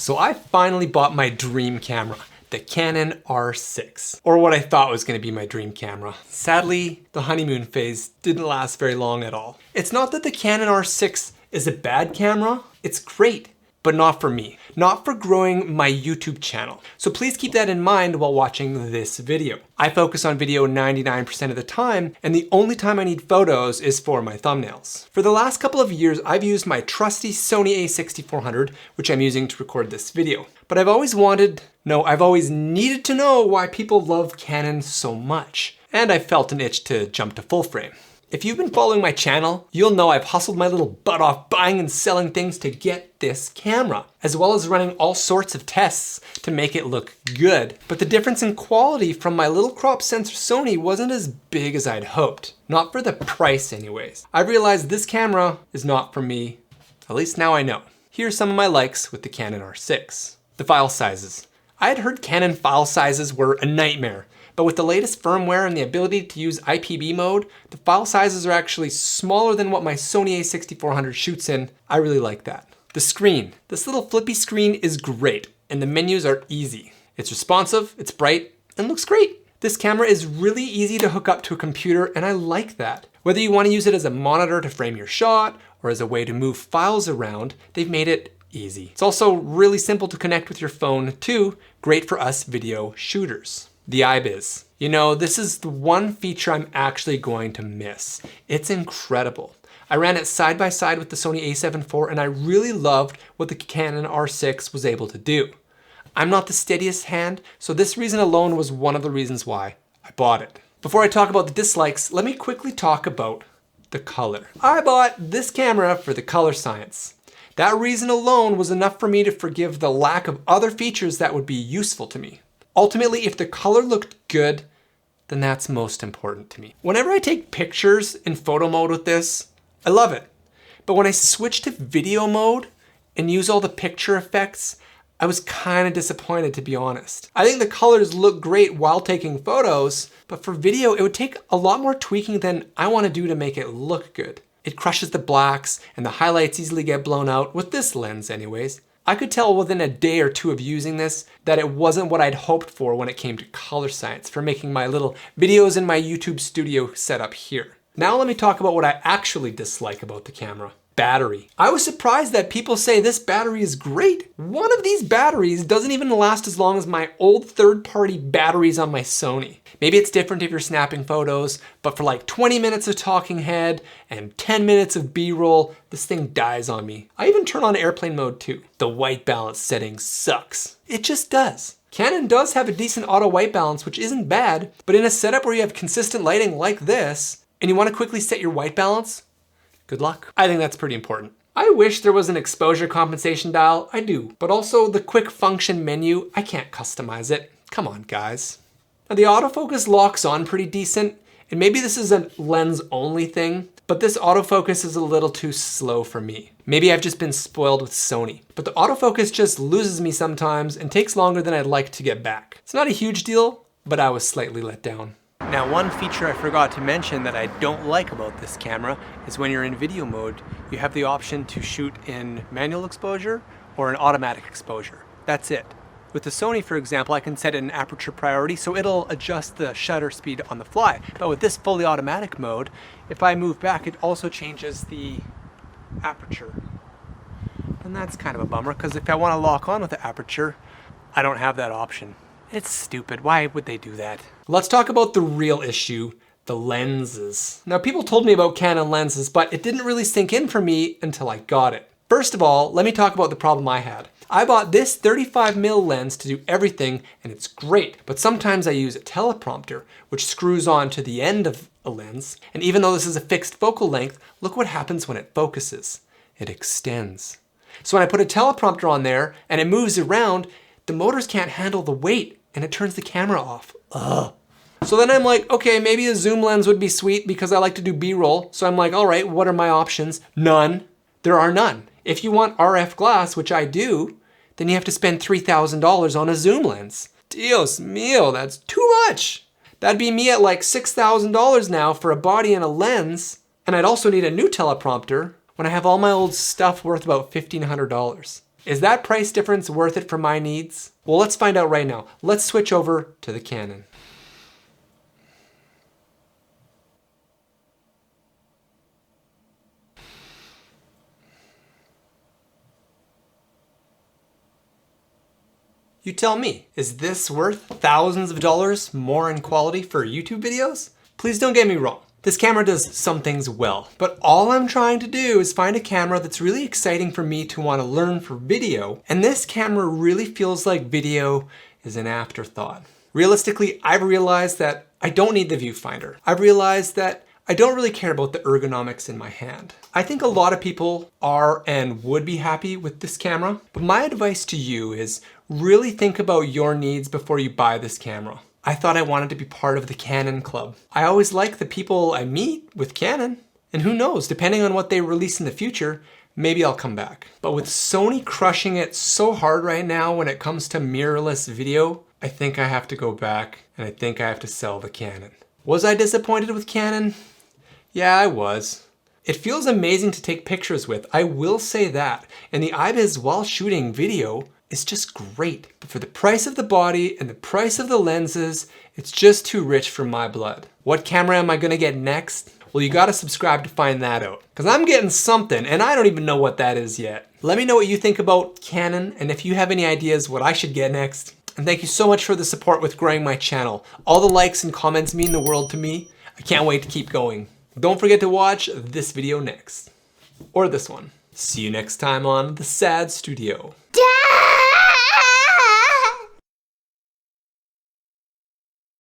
So I finally bought my dream camera, the Canon R6, or what I thought was going to be my dream camera. Sadly, the honeymoon phase didn't last very long at all. It's not that the Canon R6 is a bad camera, it's great, but not for me, not for growing my YouTube channel. So please keep that in mind while watching this video. I focus on video 99% of the time, and the only time I need photos is for my thumbnails. For the last couple of years, I've used my trusty Sony a6400, which I'm using to record this video. But I've always needed to know why people love Canon so much. And I felt an itch to jump to full frame. If you've been following my channel, you'll know I've hustled my little butt off buying and selling things to get this camera, as well as running all sorts of tests to make it look good. But the difference in quality from my little crop sensor Sony wasn't as big as I'd hoped. Not for the price anyways. I realized this camera is not for me, at least now I know. Here's some of my likes with the Canon R6. The file sizes. I had heard Canon file sizes were a nightmare. But with the latest firmware and the ability to use IPB mode, the file sizes are actually smaller than what my Sony a6400 shoots in. I really like that. The screen. This little flippy screen is great, and the menus are easy. It's responsive, it's bright, and looks great. This camera is really easy to hook up to a computer, and I like that. Whether you want to use it as a monitor to frame your shot, or as a way to move files around, they've made it easy. It's also really simple to connect with your phone too, great for us video shooters. The iBiz. You know, this is the one feature I'm actually going to miss. It's incredible. I ran it side by side with the Sony a7 IV and I really loved what the Canon R6 was able to do. I'm not the steadiest hand, so this reason alone was one of the reasons why I bought it. Before I talk about the dislikes, let me quickly talk about the color. I bought this camera for the color science. That reason alone was enough for me to forgive the lack of other features that would be useful to me. Ultimately, if the color looked good, then that's most important to me. Whenever I take pictures in photo mode with this, I love it. But when I switch to video mode and use all the picture effects, I was kind of disappointed, to be honest. I think the colors look great while taking photos, but for video, it would take a lot more tweaking than I want to do to make it look good. It crushes the blacks and the highlights easily get blown out, with this lens anyways. I could tell within a day or two of using this that it wasn't what I'd hoped for when it came to color science for making my little videos in my YouTube studio setup here. Now let me talk about what I actually dislike about the camera. Battery. I was surprised that people say this battery is great. One of these batteries doesn't even last as long as my old third-party batteries on my Sony. Maybe it's different if you're snapping photos, but for like 20 minutes of talking head and 10 minutes of B-roll, this thing dies on me. I even turn on airplane mode too. The white balance setting sucks. It just does. Canon does have a decent auto white balance, which isn't bad, but in a setup where you have consistent lighting like this, and you want to quickly set your white balance, good luck. I think that's pretty important. I wish there was an exposure compensation dial, I do, but also the quick function menu, I can't customize it. Come on, guys. Now the autofocus locks on pretty decent, and maybe this is a lens only thing, but this autofocus is a little too slow for me. Maybe I've just been spoiled with Sony, but the autofocus just loses me sometimes and takes longer than I'd like to get back. It's not a huge deal, but I was slightly let down. Now, one feature I forgot to mention that I don't like about this camera is when you're in video mode, you have the option to shoot in manual exposure or an automatic exposure. That's it. With the Sony, for example, I can set it in aperture priority, so it'll adjust the shutter speed on the fly. But with this fully automatic mode, if I move back, it also changes the aperture. And that's kind of a bummer, because if I want to lock on with the aperture, I don't have that option. It's stupid. Why would they do that? Let's talk about the real issue, the lenses. Now, people told me about Canon lenses, but it didn't really sink in for me until I got it. First of all, let me talk about the problem I had. I bought this 35mm lens to do everything, and it's great, but sometimes I use a teleprompter, which screws on to the end of a lens, and even though this is a fixed focal length, look what happens when it focuses. It extends. So when I put a teleprompter on there, and it moves around, the motors can't handle the weight, and it turns the camera off. Ugh. So then I'm like, okay, maybe a zoom lens would be sweet because I like to do B-roll. So I'm like, all right, what are my options? None. There are none. If you want RF glass, which I do, then you have to spend $3,000 on a zoom lens. Dios mío, that's too much. That'd be me at like $6,000 now for a body and a lens. And I'd also need a new teleprompter when I have all my old stuff worth about $1,500. Is that price difference worth it for my needs? Well, let's find out right now. Let's switch over to the Canon. You tell me, is this worth thousands of dollars more in quality for YouTube videos? Please don't get me wrong. This camera does some things well, but all I'm trying to do is find a camera that's really exciting for me to want to learn for video, and this camera really feels like video is an afterthought. Realistically, I've realized that I don't need the viewfinder. I've realized that I don't really care about the ergonomics in my hand. I think a lot of people are and would be happy with this camera, but my advice to you is really think about your needs before you buy this camera. I thought I wanted to be part of the Canon club. I always like the people I meet with Canon, and who knows, depending on what they release in the future, maybe I'll come back. But with Sony crushing it so hard right now when it comes to mirrorless video, I think I have to go back, and I think I have to sell the Canon. Was I disappointed with Canon? Yeah, I was. It feels amazing to take pictures with, I will say that, and the IBIS while shooting video is just great. But for the price of the body and the price of the lenses, it's just too rich for my blood. What camera am I gonna get next? Well, you gotta subscribe to find that out. Cause I'm getting something and I don't even know what that is yet. Let me know what you think about Canon and if you have any ideas what I should get next. And thank you so much for the support with growing my channel. All the likes and comments mean the world to me. I can't wait to keep going. Don't forget to watch this video next. Or this one. See you next time on The Sad Studio. Dad!